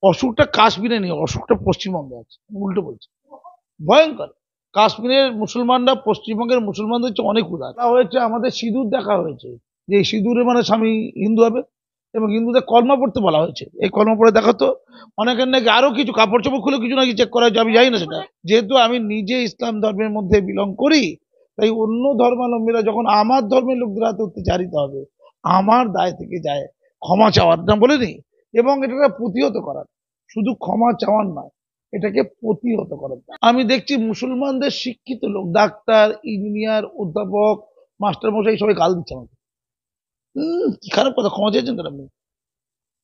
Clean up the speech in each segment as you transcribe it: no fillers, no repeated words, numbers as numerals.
অসুখটা কাশ্মীরে নেই, অসুখটা পশ্চিমবঙ্গে আছে। উল্টো বলছি, ভয়ঙ্কর। কাশ্মীরের মুসলমানরা পশ্চিমবঙ্গের মুসলমানদের চেয়ে অনেক উদার হয়েছে। আমাদের সিঁদুর দেখা হয়েছে যে এই সিঁদুরে মানে স্বামী হিন্দু হবে, এবং হিন্দুদের কলমা পড়তে বলা হয়েছে। এই কলমা পড়ে দেখাতো। অনেকের নাকি আরো কিছু কাপড় চোপড় খুলে কিছু নাকি চেক করা হয়েছে, আমি জানি না সেটা। যেহেতু আমি নিজে ইসলাম ধর্মের মধ্যে বিলং করি, তাই অন্য ধর্মাবলম্বীরা যখন আমার ধর্মের লোকদের হাতে অত্যাচারিত হবে, আমার দায় থেকে যায় ক্ষমা চাওয়ার, না বলেনি, এবং এটাকে প্রতিহত করার। শুধু ক্ষমা চাওয়ার নয়, এটাকে প্রতিহত করার। আমি দেখছি মুসলমানদের শিক্ষিত লোক, ডাক্তার, ইঞ্জিনিয়ার, অধ্যাপক, মাস্টার মশাই সবাই গাল দিচ্ছে আমাকে। কি খারাপ কথা, ক্ষমা চেয়েছেন কেন আপনি?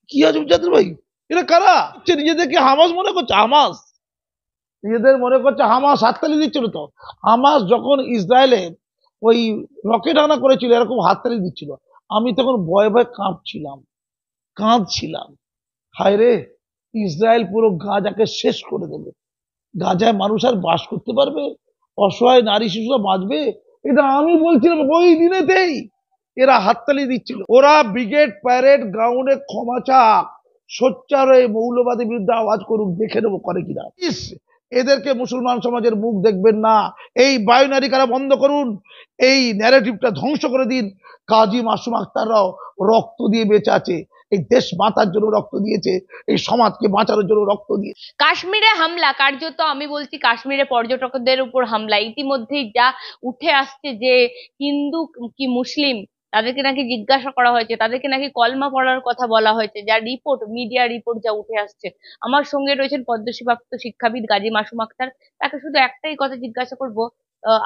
কি আজব জাতের ভাই এরা, কারা নিজেদেরকে হামাস মনে করছে? হামাস নিজেদের মনে করছে হামাস হাততালি দিচ্ছিল তো। হামাস যখন ইসরায়েলে ওই রকেট হানা করেছিল, এরকম হাততালি দিচ্ছিল। আমি তখন ভয়ে ভয়ে কাঁদছিলাম। হায় রে, ইসরায়েল পুরো গাজাকে শেষ করে দেবে, গাজায় মানুষ আর বাস করতে পারবে, অসহায় নারী শিশুরা বাঁচবে, এটা আমি বলছিলাম ওই দিনেতেই। এরা হাততালি দিচ্ছিল। ওরা ব্রিগেড প্যারেড গ্রাউন্ডে ক্ষমা চাক, সোচ্চার হয়ে মৌলবাদের বিরুদ্ধে আওয়াজ করুক, দেখে নেবো করে কিনা। এদেরকে মুসলমান সমাজের মুখ দেখবেন না। এই বাইনারি কারা বন্ধ করুন, এই ন্যারেটিভটা ধ্বংস করে দিন। কাজী মাসুম আক্তাররাও রক্ত দিয়ে বেঁচে আছে, এই দেশ বাঁচার জন্য রক্ত দিয়েছে, এই সমাজকে বাঁচানোর জন্য রক্ত দিয়ে। কাশ্মীরে হামলা, কার্যত আমি বলছি কাশ্মীরে পর্যটকদের উপর হামলা। ইতিমধ্যেই যা উঠে আসছে যে হিন্দু কি মুসলিম তাদেরকে নাকি জিজ্ঞাসা করা হয়েছে, তাদেরকে নাকি কলমা পড়ার কথা বলা হয়েছে, যা রিপোর্ট, মিডিয়া রিপোর্ট যা উঠে আসছে। আমার সঙ্গে রয়েছেন পদ্মশ্রীপ্রাপ্ত শিক্ষাবিদ গাজী মাসুম আক্তার। তাকে শুধু একটাই কথা জিজ্ঞাসা করবো,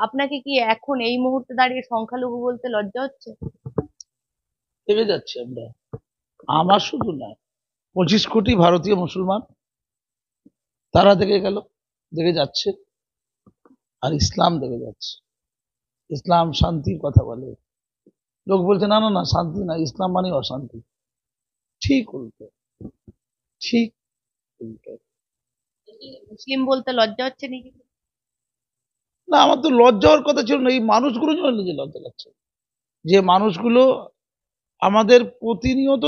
আপনাকে কি এখন এই মুহূর্তে দাঁড়িয়ে সংখ্যালঘু বলতে লজ্জা হচ্ছে? দেখে যাচ্ছি আমরা, আমার শুধু নয়, 25 কোটি ভারতীয় মুসলমান তারা দেখে যাচ্ছে, আর ইসলাম দেখে যাচ্ছে। ইসলাম শান্তির কথা বলে, লোক বলছে না না না, শান্তি না, ইসলাম মানে অশান্তি। ঠিক উল্টো, ঠিক উল্টো। মুসলিম বলতে লজ্জা হচ্ছে নাকি? না, আমার তো লজ্জা হওয়ার কথা ছিল না, এই মানুষগুলো জন্য নিজে লজ্জা লাগছে, যে মানুষগুলো আমাদের প্রতিনিয়ত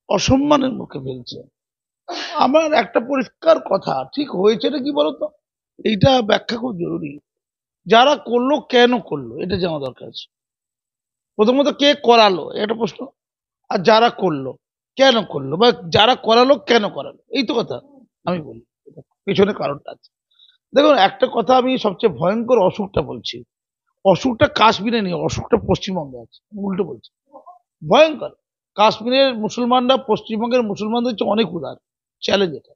অসম্মানের মুখে ফেলছে। আমার একটা পরিষ্কার কথা, ঠিক হয়েছে না কি বলতো, এইটা ব্যাখ্যা খুব জরুরি। যারা করলো কেন করলো এটা জানা দরকার আছে। প্রথমত কে করালো এটা প্রশ্ন, আর যারা করলো কেন করলো, বা যারা করালো কেন করালো, এই তো কথা। আমি বলি পেছনে কারণটা আছে। দেখুন, একটা কথা আমি সবচেয়ে ভয়ঙ্কর অসুখটা বলছি, অসুখটা কাশ্মীরে নেই, অসুখটা পশ্চিমবঙ্গে আছে। উল্টো বলছি, ভয়ঙ্কর। কাশ্মীরের মুসলমানরা পশ্চিমবঙ্গের মুসলমানদের চেয়ে অনেক উদার, চ্যালেঞ্জ এটা।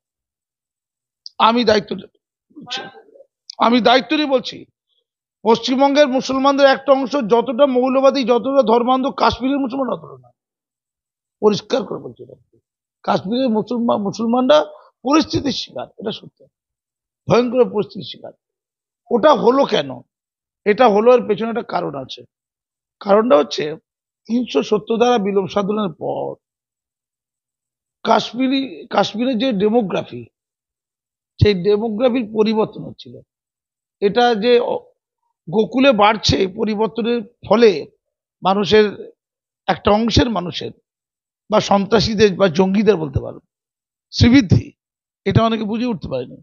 আমি দায়িত্ব বলছি, আমি দায়িত্ব নিয়ে বলছি, পশ্চিমবঙ্গের মুসলমানদের একটা অংশ যতটা মৌলবাদী, যতটা ধর্মান্ধ, কাশ্মীরের মুসলমান অতটা না। পরিষ্কার করে বলছি, কাশ্মীরের মুসলমানরা পরিস্থিতির শিকার, এটা সত্য, ভয়ঙ্কর পরিস্থিতির শিকার। ওটা হলো কেন? এটা হলো এর পেছনে একটা কারণ আছে। কারণটা হচ্ছে 370 ধারা বিলোপ সাধনের পর কাশ্মীরের যে ডেমোগ্রাফি, সেই ডেমোগ্রাফির পরিবর্তন হচ্ছিল। এটা যে গোকুলে বাড়ছে, পরিবর্তনের ফলে মানুষের একটা অংশের মানুষের, বা সন্ত্রাসীদের বা জঙ্গিদের বলতে পারো, শ্রীবৃদ্ধি, এটা অনেকে বুঝে উঠতে পারেনি।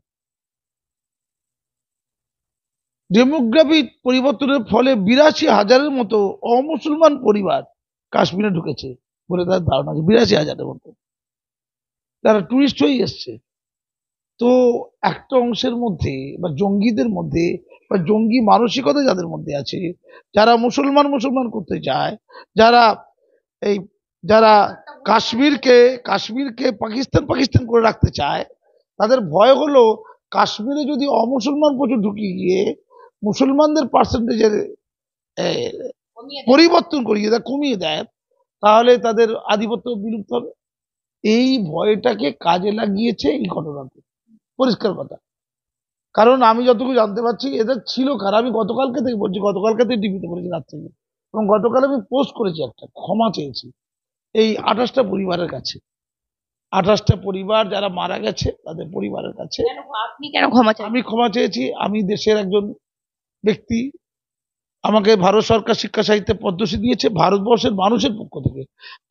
ডেমোগ্রাফি পরিবর্তনের ফলে 82,000-এর মতো অমুসলমান পরিবার কাশ্মীরে ঢুকেছে বলে তার ধারণা আছে। 82,000-এর মতো তারা টুরিস্ট হয়ে এসছে। তো একটা অংশের মধ্যে বা জঙ্গিদের মধ্যে, বা জঙ্গি মানসিকতা যাদের মধ্যে আছে, যারা মুসলমান মুসলমান করতে চায়, যারা এই যারা কাশ্মীরকে কাশ্মীরকে পাকিস্তান পাকিস্তান করে রাখতে চায়, তাদের ভয় হলো কাশ্মীরে যদি অমুসলমান প্রচুর ঢুকিয়ে গিয়ে মুসলমানদের পার্সেন্টেজের পরিবর্তন করিয়ে দেয়, কমিয়ে দেয়, তাহলে তাদের আধিপত্য বিলুপ্ত হবে। এই ভয়টাকে কাজে লাগিয়েছে এই ঘটনাটি, পরিষ্কার কথা। কারণ আমি যতটুকু জানতে পারছি এদের ছিল কারা, আমি গতকালকে থেকে বলছি, গতকালকে থেকে টিভিতে বলেছি রাত থেকে, এবং গতকাল আমি পোস্ট করেছি, একটা ক্ষমা চেয়েছি এই 28টা পরিবারের কাছে। 28টা পরিবার যারা মারা গেছে তাদের পরিবারের কাছে। আপনি কেন ক্ষমা চান? আমি ক্ষমা চেয়েছি, আমি দেশের একজন ব্যক্তি, আমাকে ভারত সরকার শিক্ষা সাহিত্যে পদ্মশ্রী দিয়েছে, ভারতবর্ষের মানুষের পক্ষ থেকে,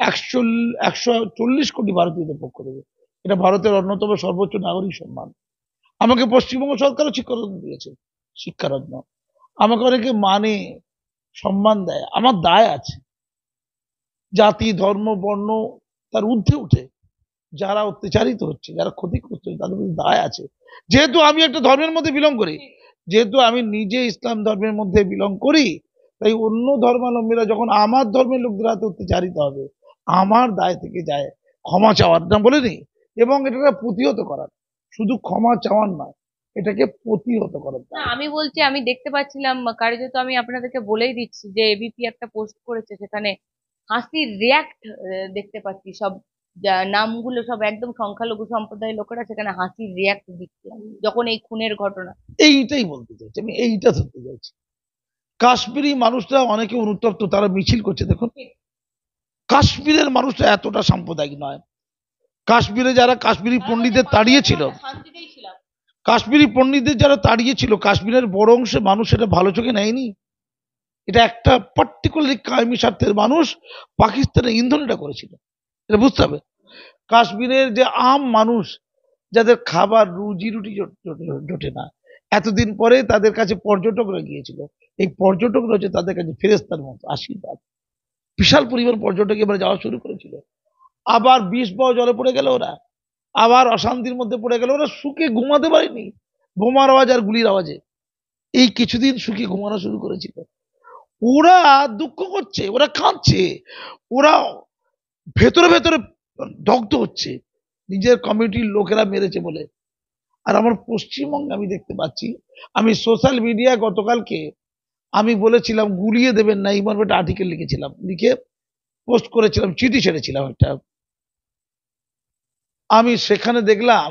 140 কোটি ভারতীয়দের পক্ষ থেকে এটা ভারতের অন্যতম সর্বোচ্চ নাগরিক সম্মান। আমাকে পশ্চিমবঙ্গ সরকারও শিক্ষারত্ন দিয়েছে, শিক্ষারত্ন। আমাকে অনেকে মানে, সম্মান দেয়। আমার দায় আছে জাতি, ধর্ম, বর্ণ তার ঊর্ধ্বে উঠে যারা অত্যাচারিত হচ্ছে, যারা ক্ষতিগ্রস্ত হচ্ছে, তাদের প্রতি দায় আছে। যেহেতু আমি একটা ধর্মের মধ্যে বিলং করি, যেহেতু আমি নিজে ইসলাম ধর্মের মধ্যে বিলং করি, তাই অন্য ধর্মাবলম্বীরা যখন আমার ধর্মের লোকদের হাতে অত্যাচারিত হবে, আমার দায় থেকে যায় ক্ষমা চাওয়ার, না বলিনি, এবং এটাকে প্রতিহত করার। শুধু ক্ষমা চাওয়ার নয়, এটাকে প্রতিহত করার না, দায়। আমি বলছি, আমি দেখতে পাচ্ছিলাম কার্যত, আমি আপনাদেরকে বলেই দিচ্ছি যে এবিপি একটা পোস্ট করেছে, সেখানে হাসির রিয়াক্ট দেখতে পাচ্ছি। সব নামগুলো সব একদম সংখ্যালঘু সম্প্রদায়ের লোকেরা সেখানে হাসির রিয়াক্ট দিচ্ছে যখন এই খুনের ঘটনা। এইটাই বলতে চাইছি আমি, এইটা ধরতে চাইছি। কাশ্মীরি মানুষরা অনেকে অনুতপ্ত, তারা মিছিল করছে। দেখুন, কাশ্মীরের মানুষরা এতটা সাম্প্রদায়িক নয়। কাশ্মীরে যারা কাশ্মীরি পণ্ডিতদের তাড়িয়েছিল, শান্তিতেই ছিলাম। কাশ্মীরি পণ্ডিতদের যারা তাড়িয়েছিল, কাশ্মীরের বড় অংশে মানুষ এটা ভালো চোখে নেয়নি। এটা একটা পার্টিকুলারলি কায়েমি স্বার্থের মানুষ পাকিস্তানের ইন্ধন এটা করেছিল, এটা বুঝতে হবে। কাশ্মীরের যে আম মানুষ, যাদের খাবার রুজি রুটি জোটে না, এতদিন পরে তাদের কাছে পর্যটকরা গিয়েছিল। এই পর্যটকরা হচ্ছে তাদের কাছে ফেরেস্তার মতো আশীর্বাদ। বিশাল পরিমাণ পর্যটক এবার যাওয়া শুরু করেছিল। আবার বিষ বওয়া জলে পড়ে গেল ওরা, আবার অশান্তির মধ্যে পড়ে গেল ওরা, সুখে ঘুমাতে পারেনি বোমার আওয়াজ আর গুলির আওয়াজে। এই কিছুদিন সুখে ঘুমানো শুরু করেছিল। ওরা দুঃখ করছে, ওরা কাঁদছে, ওরা ভেতরে ভেতরে দগ্ধ হচ্ছে নিজের কমিউনিটির লোকেরা মেরেছে বলে। আর আমার পশ্চিমবঙ্গে আমি দেখতে পাচ্ছি, আমি সোশ্যাল মিডিয়া গতকালকে আমি বলেছিলাম গুলিয়ে দেবেন না, এই মর্মে একটা আর্টিকেল লিখেছিলাম, লিখে পোস্ট করেছিলাম, চিঠি ছেড়েছিলাম একটা। আমি সেখানে দেখলাম,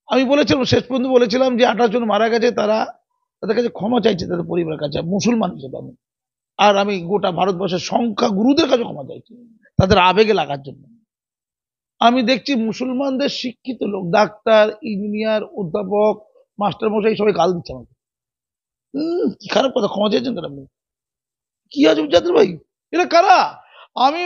আমি বলেছিলাম শেষ পর্যন্ত বলেছিলাম যে 28 জন মারা গেছে, তারা তাদের কাছে ক্ষমা চাইছে, তাদের পরিবারের কাছে, মুসলমান হিসেবে আমি। আর আমি গোটা ভারতবর্ষের সংখ্যা গুরুদের কাছে ক্ষমা চাইছি তাদের আবেগে লাগার জন্য। আমি দেখছি মুসলমানদের শিক্ষিত লোক, ডাক্তার, ইঞ্জিনিয়ার, অধ্যাপক, মাস্টার মশাই সবাই গাল দিচ্ছে আমাকে। কি খারাপ কথা, ক্ষমা চাইছেন কেন আপনি? কি আছে জাতির ভাই, এরা কারা? আমি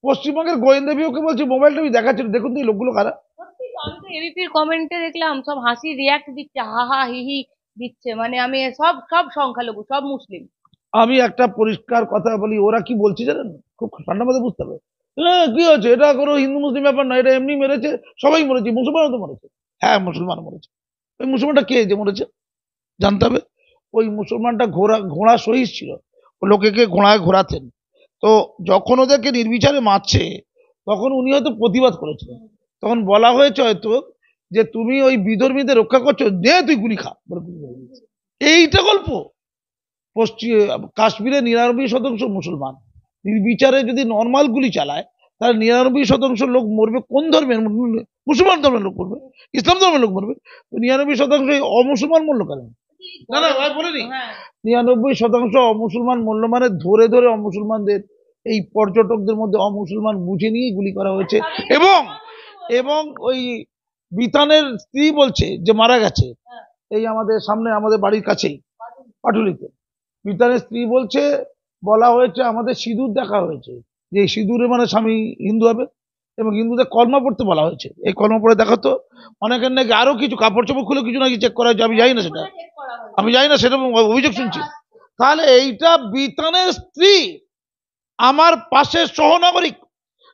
পশ্চিমবঙ্গের গোয়েন্দা বিভাগকে বলছি, মোবাইলটা আমি দেখাচ্ছি, দেখুন তো এই লোকগুলো কারা। সত্যি তো, আমি তো এবিপির কমেন্টে দেখলাম সব হাসি রিয়াক্ট দিচ্ছে, হা হা হি হি দিচ্ছে। মানে আমি সব সব সংখ্যালঘু, সব মুসলিম। আমি একটা পরিষ্কার কথা বলি, ওরা কি বলছে জানেন, খুব ঠান্ডা মাথায় বুঝতে হবে। কি হচ্ছে, এটা কোনো হিন্দু মুসলিম ব্যাপার না, এটা এমনি মেরেছে, সবাই মরেছে, মুসলমানও তো মরেছে। হ্যাঁ, মুসলমান মরেছে। ওই মুসলমানটা কে যে মরেছে জানতে হবে। ওই মুসলমানটা ঘোড়া সহিস ছিল, ও লোকেকে ঘোড়ায় ঘোরাতেন। তো যখন ওদেরকে নির্বিচারে মারছে, তখন উনি হয়তো প্রতিবাদ করেছিলেন। তখন বলা হয়েছে হয়তো যে তুমি ওই বিধর্মীদের রক্ষা করছো, নে তুই গুলি খা বলে গুলি মেরে দিয়েছে। এইটা গল্প। পশ্চিম কাশ্মীরে 99% মুসলমান, নির্বিচারে যদি নর্মাল গুলি চালায়, তাহলে 99% লোক মরবে কোন ধর্মের? মুসলমান ধর্মের লোক মরবে, ইসলাম ধর্মের লোক মরবে। 99% অমুসলমান মূল্য কেন? না না ভাই বলিনি, 99% অমুসলমান মূল্য মানে ধরে ধরে অমুসলমানদের, এই পর্যটকদের মধ্যে অমুসলমান বুঝে নিয়ে গুলি করা হয়েছে। এবং এবং ওই বিতানের স্ত্রী বলছে যে মারা গেছে, এই আমাদের সামনে, আমাদের বাড়ির কাছেই, পাটুলিতে। বিতানের স্ত্রী বলছে, বলা হয়েছে আমাদের সিঁদুর দেখা হয়েছে, যে সিঁদুরে মানে স্বামী হিন্দু হবে, এবং হিন্দুদের কলমা পড়তে বলা হয়েছে, এই কলমা পড়ে দেখাতো। অনেকের নাকি আরো কিছু কাপড় চোপড় খুলে কিছু নাকি চেক করা হয়েছে, আমি জানি না সেটা, আমি জানি না, সেটা অভিযোগ শুনছি। তাহলে এইটা বিতানের স্ত্রী, আমার পাশের সহনাগরিক,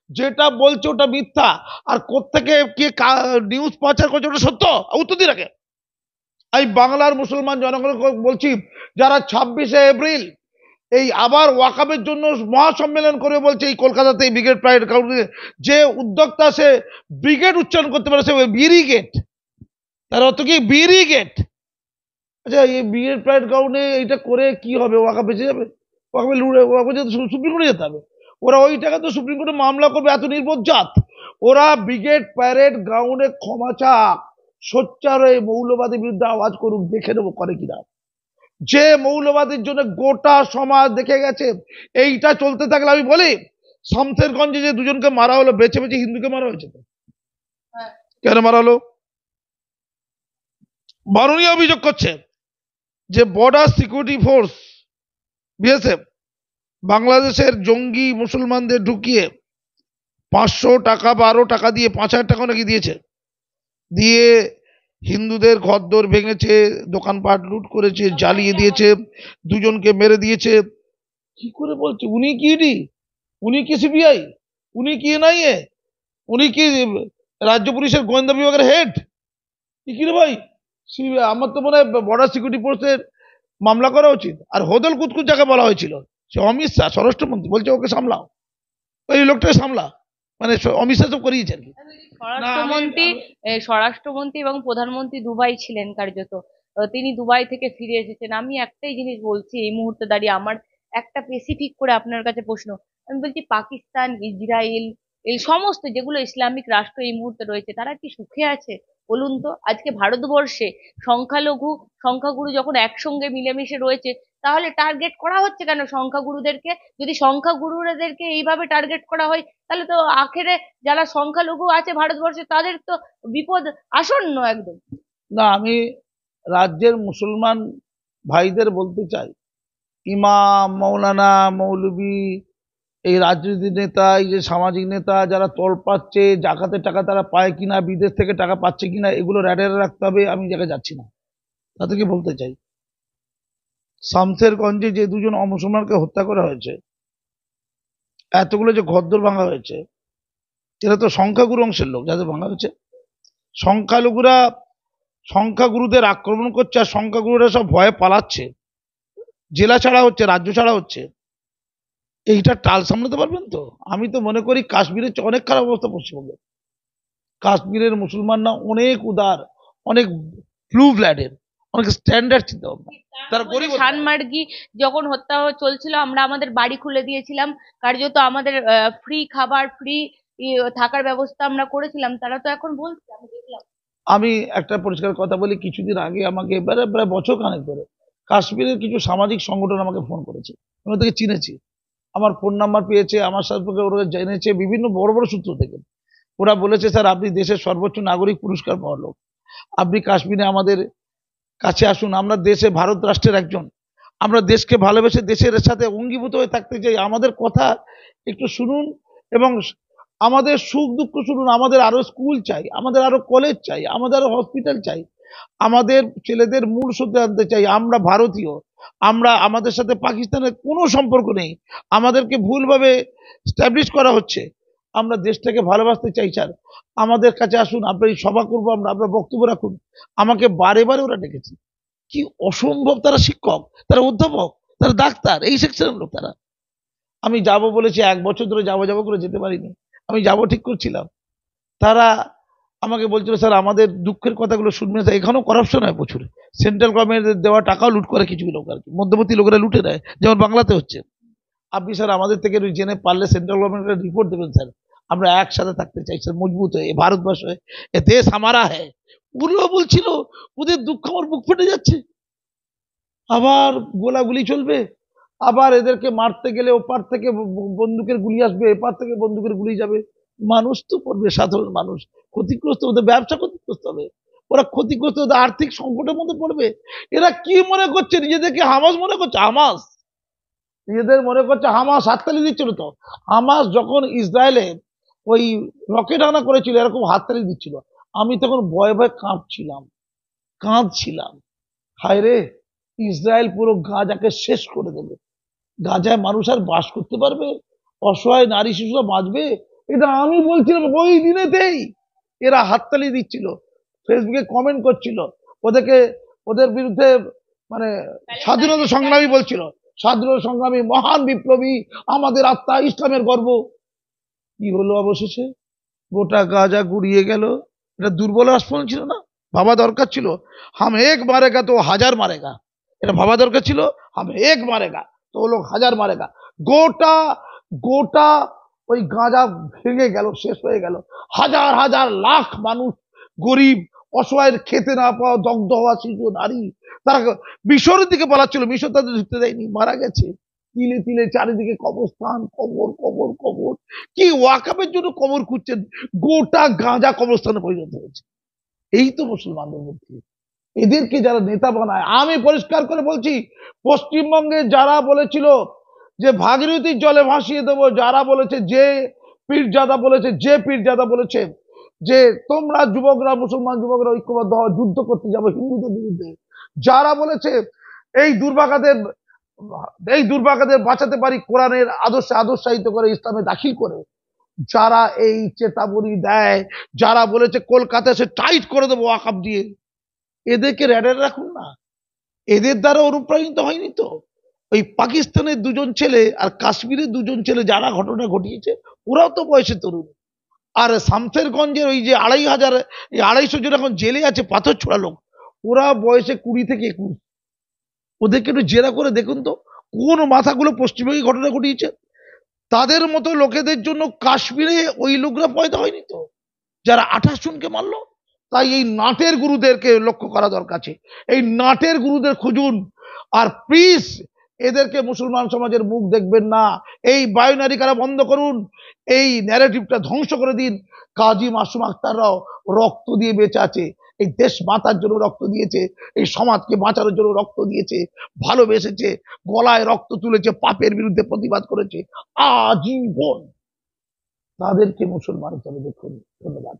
যেটা বলছে ওটা মিথ্যা, আর কোত্থেকে কে নিউজ পাচার করছে ওটা সত্য, উত্তর দিয়ে রাখে। এই বাংলার মুসলমান জনগণকে বলছি, যারা 26শে এপ্রিল এই আবার ওয়াকাবের জন্য মহাসম্মেলন করে বলছে, এই কলকাতাতে এই ব্রিগেড প্রাইড কাউন্টে যে উদ্যোক্তা, সে ব্রিগেড উচ্চারণ করতে পারে, সে ব্রিগেড, তার অর্থ কি ব্রিগেড? আচ্ছা, এই ব্রিগেড প্রাইড গ্রাউন্ডে এইটা করে কি হবে? ওয়াকাব বেঁচে যাবে? ওয়াকাবে লুড়ে, ওয়াকাবে সুপ্রিম কোর্টে যেতে হবে। ওরা ওই টাকা তো সুপ্রিম কোর্টে মামলা করবে, এত নির্বোধ জাত। ওরা ব্রিগেড প্যারেড গ্রাউন্ডে ক্ষমা চাক, সোচ্চার হয়ে মৌলবাদের বিরুদ্ধে আওয়াজ করুক, দেখে নেবো করে কিনা। যে মৌলবাদের জন্য গোটা সমাজ দেখে গেছে, এইটা চলতে থাকলে আমি বলি, শামসেরগঞ্জে যে দুজনকে মারা হলো, বেছে বেছে হিন্দুকে মারা হয়েছে। কেন মারা হলো? মাননীয় অভিযোগ করছে যে বর্ডার সিকিউরিটি ফোর্স বিএসএফ বাংলাদেশের জঙ্গি মুসলমানদের ঢুকিয়ে 500 টাকা 12 টাকা দিয়ে 5000 টাকা নাকি দিয়েছে, দিয়ে হিন্দুদের ঘরদোর ভেঙেছে, দোকানপাট লুট করেছে, জ্বালিয়ে দিয়েছে, দুজনকে মেরে দিয়েছে। কি করে বলছে উনি কি ইডি, উনি কি সিবিআই, উনি কি এনআইএ, উনি কি রাজ্য পুলিশের গোয়েন্দা বিভাগের হেড? কি রে ভাই, আমার তো মনে হয় বর্ডার সিকিউরিটি ফোর্সের মামলা করা উচিত। আর হোদল কুতকুত যাকে বলা হয়েছিল, সে অমিত শাহ স্বরাষ্ট্রমন্ত্রী, বলছে ওকে সামলাও, ওই লোকটাকে সামলা, মানে অমিত শাহ সব করিয়েছে আর কি। না স্বরাষ্ট্রমন্ত্রী স্বরাষ্ট্রমন্ত্রী এবং প্রধানমন্ত্রী দুবাই ছিলেন কার্যত। তিনি দুবাই থেকে ফিরে এসেছেন। আমি একটাই জিনিস বলছি এই মুহূর্তে দাঁড়িয়ে, আমার একটা স্পেসিফিক করে আপনার কাছে প্রশ্ন। আমি বলছি পাকিস্তান, ইসরায়েল, এই সমস্ত যেগুলো ইসলামিক রাষ্ট্র এই মুহূর্তে রয়েছে, তারা কি সুখে আছে বলুন তো? আজকে ভারতবর্ষে সংখ্যালঘু সংখ্যাগুরু যখন একসঙ্গে মিলেমিশে রয়েছে, তাহলে টার্গেট করা হচ্ছে কেন সংখ্যাগুরুদেরকে? যদি সংখ্যাগুরুদেরকে এইভাবে টার্গেট করা হয়, তাহলে তো আখেরে যারা সংখ্যালঘু আছে ভারতবর্ষে তাদের তো বিপদ আসন্ন একদম। না, আমি রাজ্যের মুসলমান ভাইদের বলতে চাই, ইমাম, মৌলানা, মৌলবি, এই রাজনীতির নেতা, এই যে সামাজিক নেতা যারা তল পাচ্ছে, জাকাতের টাকা তারা পায় কিনা, বিদেশ থেকে টাকা পাচ্ছে কিনা, এগুলো র্যাডারে রাখতে হবে। আমি জায়গায় যাচ্ছি না, তাদেরকে বলতে চাই, শামসেরগঞ্জে যে দুজন অমুসলমানকে হত্যা করা হয়েছে, এতগুলো যে ঘরদোর ভাঙা হয়েছে, এরা তো সংখ্যাগুরু অংশের লোক যাদের ভাঙা হয়েছে। সংখ্যালঘুরা সংখ্যাগুরুদের আক্রমণ করছে, আর সংখ্যাগুরুরা সব ভয়ে পালাচ্ছে, জেলা ছাড়া হচ্ছে, রাজ্য ছাড়া হচ্ছে। এইটা টাল সামলাতে পারবেন তো? আমি তো মনে করি কাশ্মীরের চেয়ে অনেক খারাপ অবস্থা পশ্চিমবঙ্গে। কাশ্মীরের মুসলমানরা অনেক উদার, অনেক ব্লু ব্লাডের, অনেক স্ট্যান্ডার্ড চিন্তা ভাবনা, তারা গরিব হতে পারে। শানমার্গি যখন হত্যা চলছিল, আমরা আমাদের বাড়ি খুলে দিয়েছিলাম, কার্যত আমাদের ফ্রি খাবার, ফ্রি থাকার ব্যবস্থা আমরা করেছিলাম। তারা তো এখন বলছে, আমি দেখলাম। আমি একটা পরিষ্কার কথা বলি, কিছুদিন আগে আমাকে প্রায় প্রায় বছর খানেক ধরে কাশ্মীরের কিছু সামাজিক সংগঠন আমাকে ফোন করেছে, আমি ওদেরকে চিনেছি, আমার ফোন নাম্বার পেয়েছে, আমার সাথে ওরা জেনেছে বিভিন্ন বড় বড় সূত্র থেকে। ওরা বলেছে, স্যার আপনি দেশের সর্বোচ্চ নাগরিক পুরস্কার পাওয়ার লোক, আপনি কাশ্মীরে আমাদের কাছে আসুন, আমরা দেশে ভারত রাষ্ট্রের একজন, আমরা দেশকে ভালোবেসে দেশের সাথে অঙ্গীভূত হয়ে থাকতে চাই, আমাদের কথা একটু শুনুন এবং আমাদের সুখ দুঃখ শুনুন। আমাদের আরো স্কুল চাই, আমাদের আরো কলেজ চাই, আমাদের আরো হসপিটাল চাই, আমাদের ছেলেদের মূল সূত্রে আনতে চাই, আমরা ভারতীয়, আমরা, আমাদের সাথে পাকিস্তানের কোনো সম্পর্ক নেই, আমাদেরকে ভুলভাবে স্ট্যাবলিশ করা হচ্ছে, আমরা দেশটাকে ভালোবাসতে চাই স্যার, আমাদের কাছে আসুন, আমরা এই সভা করবো, আমরা আপনার বক্তব্য রাখুন। আমাকে বারে বারে ওরা ডেকেছে। কি অসম্ভব, তারা শিক্ষক, তারা অধ্যাপক, তারা ডাক্তার, এই সেকশনের লোক তারা। আমি যাব বলেছি, 1 বছর ধরে যাবো যাবো করে যেতে পারিনি, আমি যাব ঠিক করছিলাম, তারা আমাকে বলছিল স্যার আমাদের দুঃখের কথাগুলো শুনবেন স্যার, এখানেও করাপশন হয় প্রচুর, সেন্ট্রাল গভর্নমেন্টের দেওয়া টাকাও লুট করে কিছু লোক আর কি, মধ্যবর্তী লোকেরা লুটে দেয়, যেমন বাংলাতে হচ্ছে। আপনি স্যার আমাদের থেকে জেনে পারলে সেন্ট্রাল গভর্নমেন্টের রিপোর্ট দেবেন স্যার, আমরা একসাথে থাকতে চাই স্যার, মজবুত হয়ে, ভারতবর্ষ হয়ে, এ দেশ আমারা হ্যাঁ। ওগুলো বলছিল, ওদের দুঃখ আমার বুক ফেটে যাচ্ছে। আবার গোলাগুলি চলবে, আবার এদেরকে মারতে গেলে ওপার থেকে বন্দুকের গুলি আসবে, এপার থেকে বন্দুকের গুলি যাবে, মানুষ তো পড়বে, সাধারণ মানুষ ক্ষতিগ্রস্ত, ওদের ব্যবসা ক্ষতিগ্রস্ত হবে, ওরা ক্ষতিগ্রস্ত, ওদের আর্থিক সংকটের মধ্যে পড়বে। এরা কি মনে করছে, নিজেদেরকে হামাস মনে করছে, হামাস, নিজেদের মনে করছে হামাস, হাততালি দিচ্ছিল তো, হামাস যখন ইসরায়েলে ওই রকেট হানা করেছিল এরকম হাততালি দিচ্ছিল, আমি তখন ভয়ে ভয়ে কাঁদছিলাম, হায় রে, ইসরায়েল পুরো গাজাকে শেষ করে দেবে, গাজায় মানুষ আর বাস করতে পারবে, অসহায় নারী শিশুরা বাঁচবে, এটা আমি বলছিলাম ওই দিনেতেই। এরা হাততালি দিচ্ছিল, ফেসবুকে কমেন্ট করছিল, ওদেরকে, ওদের বিরুদ্ধে মানে স্বাধীনতা সংগ্রামী বলছিল, স্বাধীনতা সংগ্রামী, মহান বিপ্লবী, আমাদের আত্মা, ইসলামের গর্ব। কি হলো অবশেষে? গোটা গাজা গুড়িয়ে গেল। এটা দুর্বল আস্ফালন ছিল না? ভাবা দরকার ছিল, হাম এক মারেগা তো হাজার মারেগা, এটা ভাবা দরকার ছিল, হাম এক মারেগা তো লোক হাজার মারেগা। গোটা গোটা ওই গাজা ভেঙে গেল, শেষ হয়ে গেল, হাজার হাজার লাখ মানুষ, গরিব, অসহায়ের, খেতে না পাওয়া, দগ্ধ হওয়া শিশু, নারী, তারা মিশরের দিকে পালাচ্ছিল, মিশর তাদের ঢুকতে দেয়নি, মারা গেছে। তিলে তিলে চারিদিকে কবরস্থান, কবর কবর কবর, কি ওয়াকাফের জন্য কবর খুঁজছেন, গোটা গাঁজা কবরস্থানে পরিণত হয়েছে। এই তো মুসলমানদের মধ্যে, এদেরকে যারা নেতা বানায়, আমি পরিষ্কার করে বলছি, পশ্চিমবঙ্গে যারা বলেছিল যে ভাগীরথীর জলে ভাসিয়ে দেবো, যারা বলেছে, যে পীরজাদা বলেছে, যে পীরজাদা বলেছে যে তোমরা যুবকরা, মুসলমান যুবকরা ঐক্যবদ্ধ হও, যুদ্ধ করতে যাবো হিন্দুদের বিরুদ্ধে। যারা বলেছে এই দুর্ভাগাদের বাঁচাতে পারি কোরআনের আদর্শে আদর্শায়িত করে, ইসলামে দাখিল করে, যারা এই চেতাবনী দেয়, যারা বলেছে কলকাতায় সে টাইট করে দেবো ওয়াকফ দিয়ে, এদেরকে র্যাডারে রাখুন না। এদের দ্বারা অনুপ্রাণিত হয়নি তো? ওই পাকিস্তানের দুজন ছেলে আর কাশ্মীরের দুজন ছেলে যারা ঘটনা ঘটিয়েছে, ওরাও তো বয়সে তরুণ। আর শামসেরগঞ্জের ওই যে 2,500 জন এখন জেলে আছে পাথর ছোড়া লোক, ওরা বয়সে 20 থেকে 21। ওদেরকে একটু জেরা করে দেখুন তো কোন মাথাগুলো পশ্চিমবঙ্গে ঘটনা ঘটিয়েছে। তাদের মতো লোকেদের জন্য কাশ্মীরে ওই লোকরা পয়দা হয়নি তো, যারা 28 জনকে মারলো। তাই এই নাটের গুরুদেরকে লক্ষ্য করা দরকার আছে। এই নাটের গুরুদের খুঁজুন, আর প্লিজ এদেরকে মুসলমান সমাজের মুখ দেখবেন না। এই বায়োনারি কারা বন্ধ করুন, এই ন্যারেটিভটা ধ্বংস করে দিন। কাজী মাসুম আক্তাররাও রক্ত দিয়ে বেঁচে আছে, এই দেশ বাঁচার জন্য রক্ত দিয়েছে, এই সমাজকে বাঁচানোর জন্য রক্ত দিয়েছে, ভালোবেসেছে, গলায় রক্ত তুলেছে, পাপের বিরুদ্ধে প্রতিবাদ করেছে আজীবন। তাদেরকে মুসলমান হিসেবে দেখুন। ধন্যবাদ।